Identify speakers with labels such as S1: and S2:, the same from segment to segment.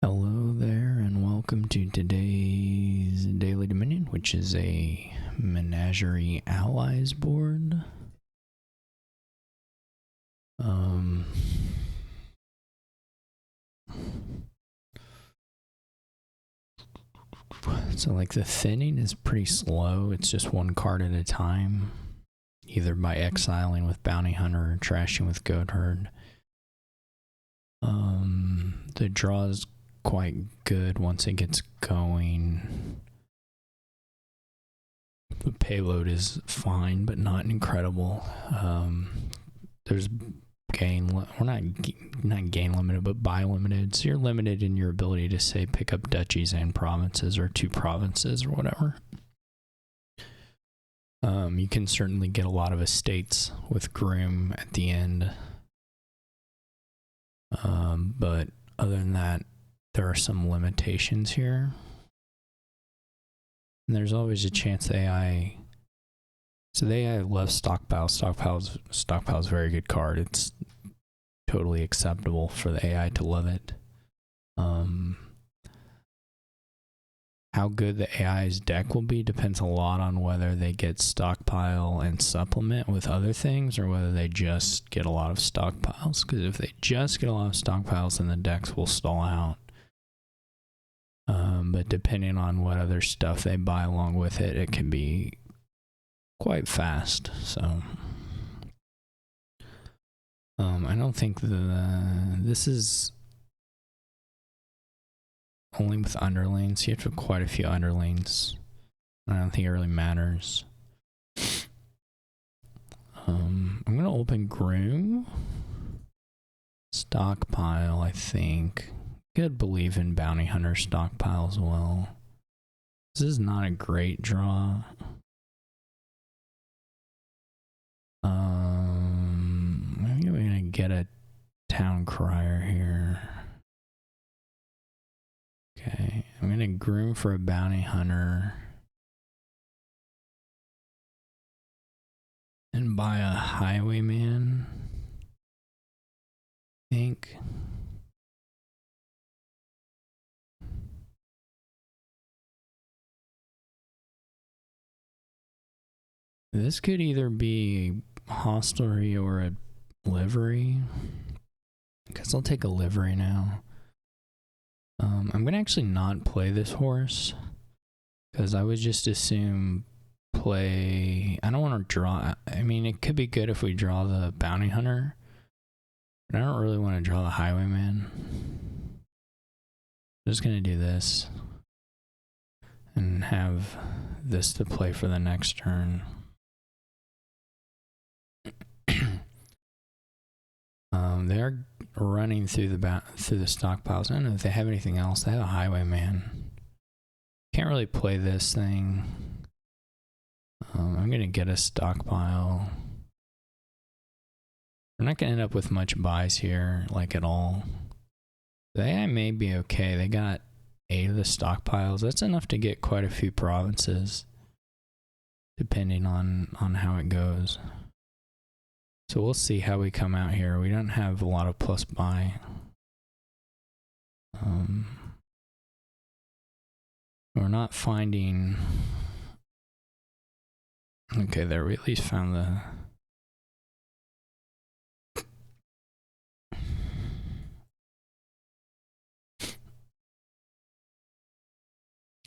S1: Hello there, and welcome to today's Daily Dominion, which is a Menagerie Allies board. So like the thinning is pretty slow. It's just one card at a time, either by exiling with Bounty Hunter or trashing with Goat Herd. The draw is quite good once it gets going. The payload is fine, but not incredible. There's gain, we're not gain limited, but buy limited. So you're limited in your ability to say pick up duchies and provinces, or 2 provinces or whatever. You can certainly get a lot of estates with Groom at the end. But other than that, there are some limitations here. And there's always a chance the AI. So the AI loves Stockpile. Stockpile's a very good card. It's totally acceptable for the AI to love it. How good the AI's deck will be depends a lot on whether they get Stockpile and supplement with other things, or whether they just get a lot of stockpiles. Because if they just get a lot of stockpiles, then the decks will stall out. But depending on what other stuff they buy along with it, it can be quite fast. So I don't think this is only with underlings. You have to have quite a few underlings. I don't think it really matters. I'm gonna open Groom. Stockpile, I think. Could believe in Bounty Hunter Stockpile as well. This is not a great draw. Maybe we're gonna get a Town Crier here. Okay, I'm gonna Groom for a Bounty Hunter and buy a Highwayman, I think. This could either be hostelry or a livery. I guess I'll take a livery now. I'm gonna actually not play this horse, because I would just assume play. I don't want to draw. I mean, it could be good if we draw the Bounty Hunter, but I don't really want to draw the Highwayman. I'm just gonna do this and have this to play for the next turn. They're running through the stockpiles. I don't know if they have anything else. They have a Highwayman. Can't really play this thing. I'm gonna get a Stockpile. We're not gonna end up with much buys here, like at all. The AI may be okay. They got 8 of the stockpiles. That's enough to get quite a few provinces, depending on how it goes. So we'll see how we come out here. We don't have a lot of plus buy. We're not finding. Okay, there we at least found the.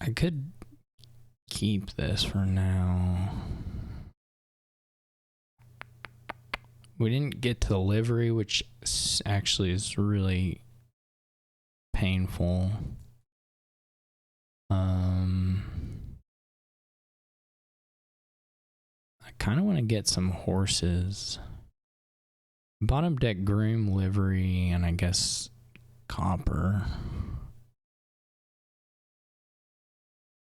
S1: I could keep this for now. We didn't get to the livery, which actually is really painful. I kind of want to get some horses. Bottom deck Groom, livery, and I guess copper.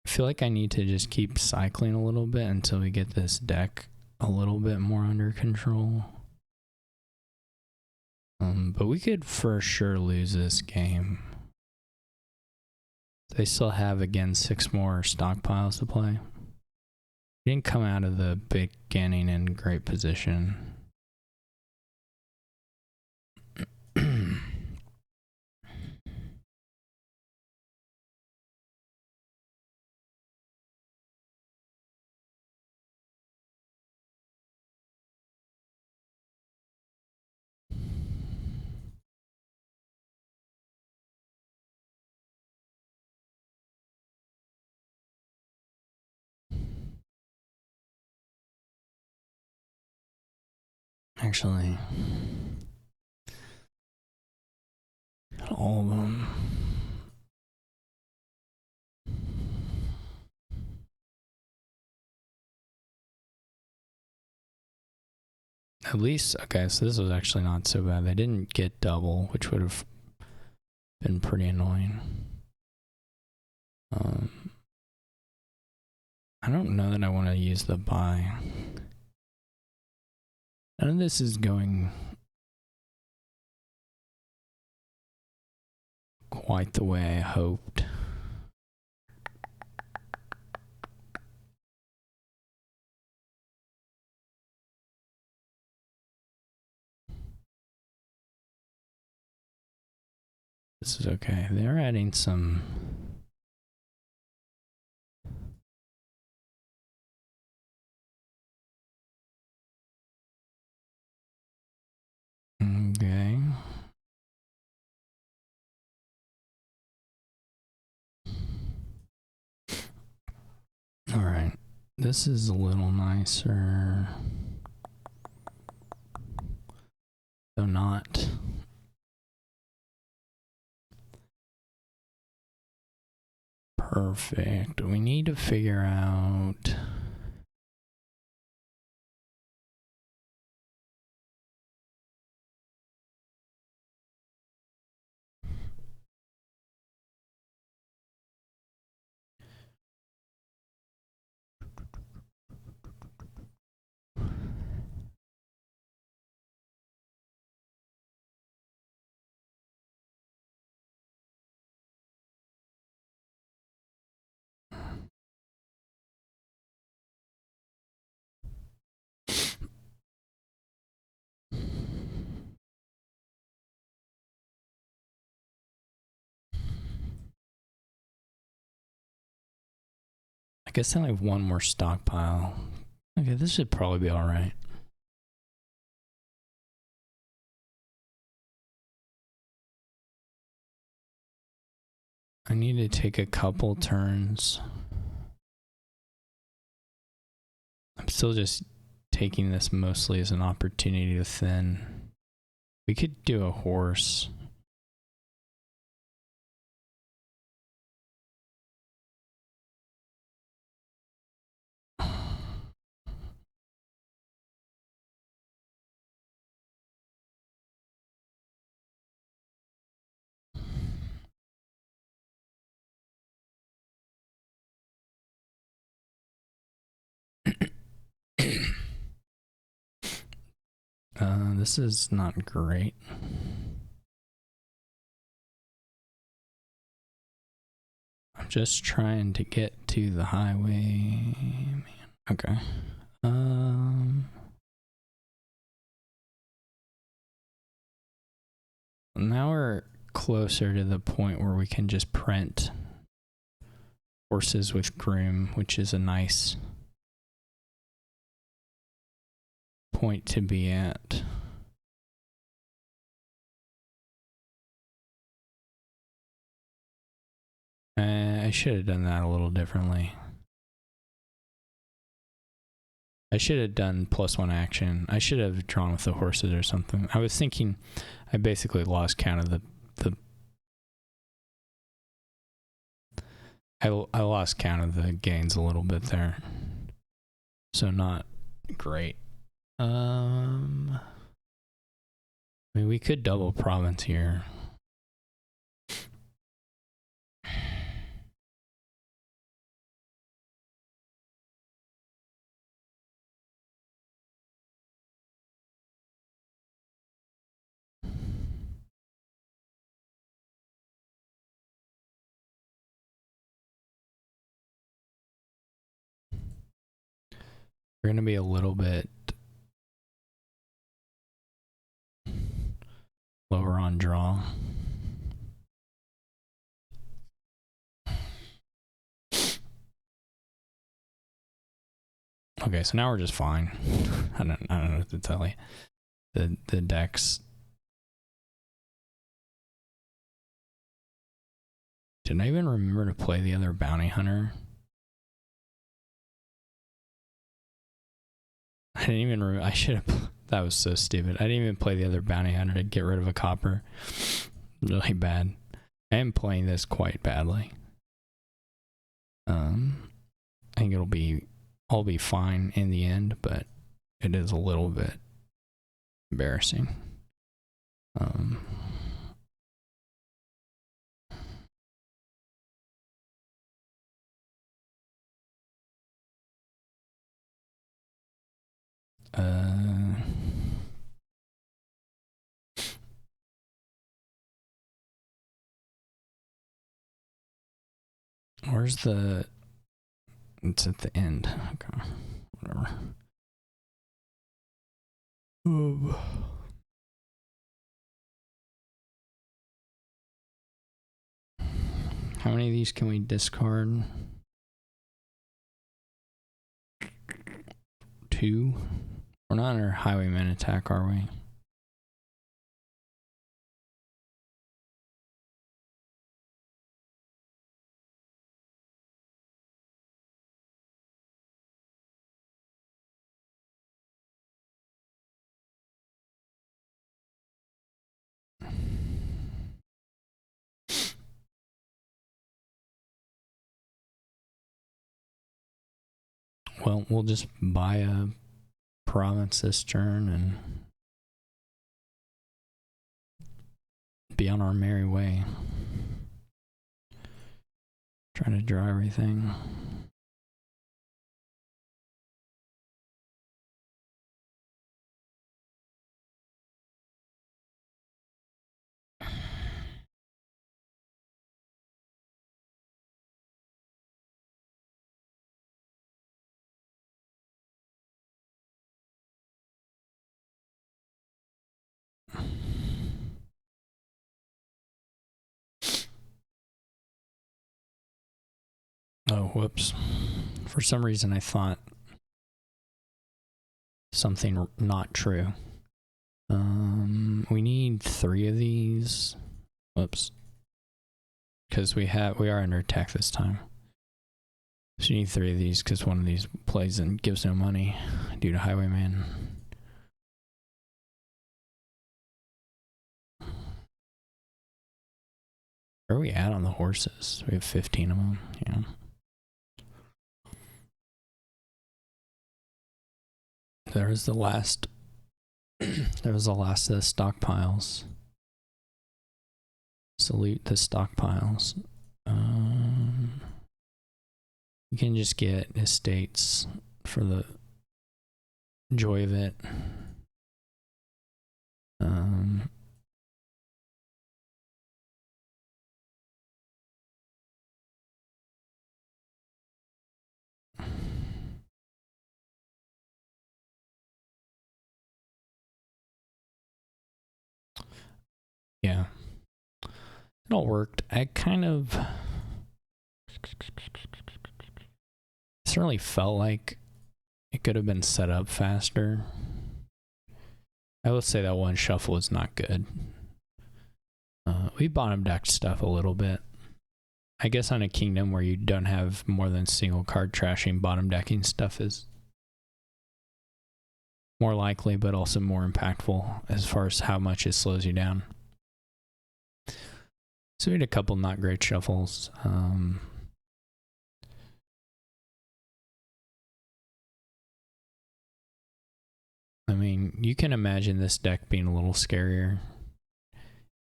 S1: I feel like I need to just keep cycling a little bit until we get this deck a little bit more under control. But we could for sure lose this game. They still have, again, 6 more stockpiles to play. We didn't come out of the beginning in great position. Actually, all of them. At least, okay, so this was actually not so bad. They didn't get double, which would have been pretty annoying. I don't know that I want to use the buy. None of this is going quite the way I hoped. This is okay. They're adding some... Okay. Alright. This is a little nicer. Though not. Perfect. We need to figure out... I guess I only have one more stockpile. Okay, this should probably be alright. I need to take a couple turns. I'm still just taking this mostly as an opportunity to thin. We could do a horse. This is not great. I'm just trying to get to the highway. Man. Okay. Now we're closer to the point where we can just print horses with groom, which is a nice point to be at. I should have done that a little differently. I should have done +1 action. I should have drawn with the horses or something. I was thinking I basically lost count of I lost count of the gains a little bit there. So not great. I mean, we could double province here. We're going to be a little bit lower on draw. Okay, so now we're just fine. I don't know what to tell you. The decks. Didn't I even remember to play the other bounty hunter? I didn't even remember. I should have. That was so stupid. I didn't even play the other bounty hunter to get rid of a copper. Really bad. I am playing this quite badly. I think I'll be fine in the end, but it is a little bit embarrassing. Where's the... It's at the end. Okay. Whatever. How many of these can we discard? 2? We're not under highwayman attack, are we? Well, we'll just buy a province this turn and be on our merry way. Trying to draw everything. Oh, whoops. For some reason I thought something not true. We need 3 of these. Whoops. Because we are under attack this time. So you need 3 of these because one of these plays and gives no money due to highwayman. Where are we at on the horses? We have 15 of them. Yeah. There was the last of the stockpiles. Salute the stockpiles. You can just get estates for the joy of it. Yeah. It all worked. I kind of certainly felt like it could have been set up faster. I will say that one shuffle was not good. We bottom decked stuff a little bit. I guess on a kingdom where you don't have more than single card trashing, bottom decking stuff is more likely, but also more impactful as far as how much it slows you down. So we had a couple not great shuffles. I mean, you can imagine this deck being a little scarier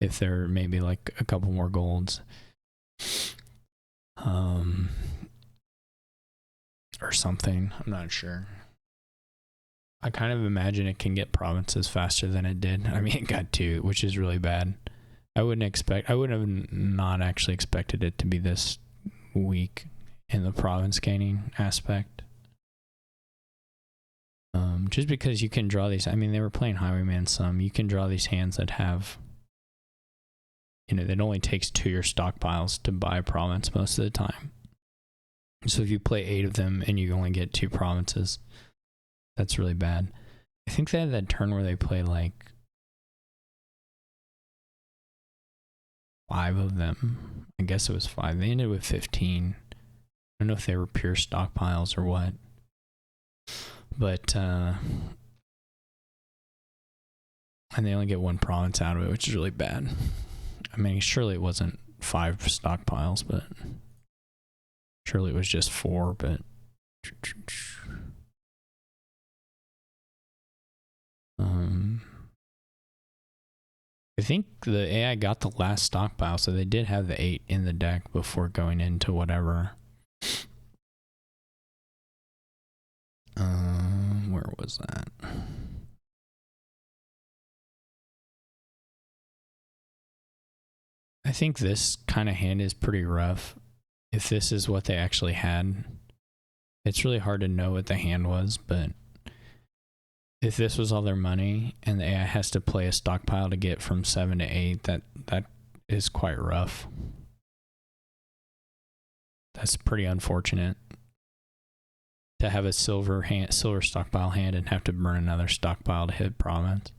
S1: if there may be like a couple more golds. Or something. I'm not sure. I kind of imagine it can get provinces faster than it did. I mean, it got 2, which is really bad. I would have not actually expected it to be this weak in the province gaining aspect. Just because you can draw these, I mean, they were playing Highwayman some, you can draw these hands that have, you know, it only takes 2 of your stockpiles to buy a province most of the time. So if you play 8 of them and you only get 2 provinces, that's really bad. I think they had that turn where they play like 5 of them. I guess it was 5. They ended with 15. I don't know if they were pure stockpiles or what. But And they only get 1 province out of it, which is really bad. I mean, surely it wasn't 5 stockpiles, but surely it was just 4, but I think the AI got the last stockpile, so they did have the 8 in the deck before going into whatever. Where was that? I think this kind of hand is pretty rough. If this is what they actually had, it's really hard to know what the hand was, but if this was all their money and the AI has to play a stockpile to get from 7 to 8, that is quite rough. That's pretty unfortunate to have a silver stockpile hand and have to burn another stockpile to hit province.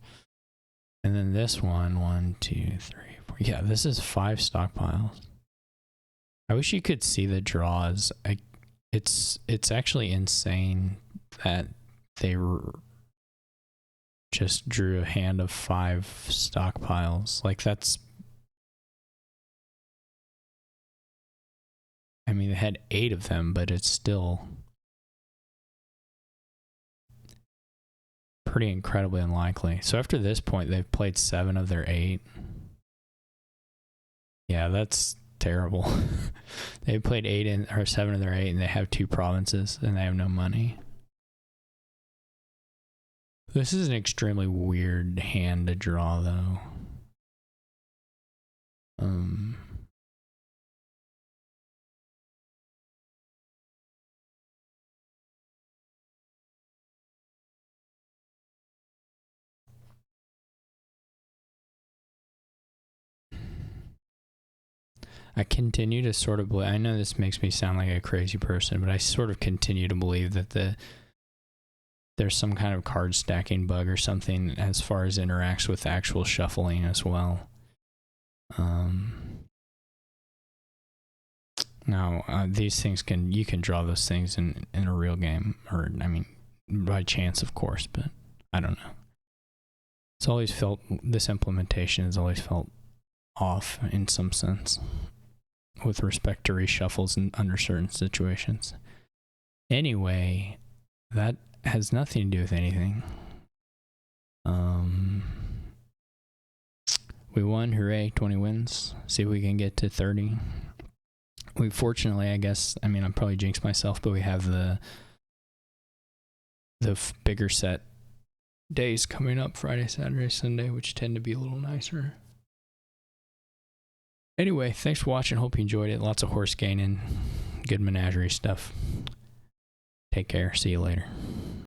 S1: And then this one, 1, 2, 3, 4. Yeah, this is 5 stockpiles. I wish you could see the draws. It's actually insane that they just drew a hand of 5 stockpiles. Like, that's, I mean, they had 8 of them, but it's still pretty incredibly unlikely. So after this point, they've played 7 of their 8. Yeah, that's terrible. They played 7 of their 8, and they have 2 provinces, and they have no money. This is an extremely weird hand to draw, though. I continue to sort of believe, I know this makes me sound like a crazy person, but I sort of continue to believe that there's some kind of card stacking bug or something as far as interacts with actual shuffling as well. Now, these things you can draw those things in a real game, or, I mean, by chance, of course, but I don't know. It's always felt, this implementation has always felt off in some sense with respect to reshuffles under certain situations. Anyway, that has nothing to do with anything. We won, hooray, 20 wins. See if we can get to 30. We fortunately, I guess, I mean, I'm probably jinxed myself, but we have the bigger set days coming up, Friday, Saturday, Sunday, which tend to be a little nicer. Anyway, thanks for watching. Hope you enjoyed it. Lots of horse gaining, good menagerie stuff. Take care. See you later.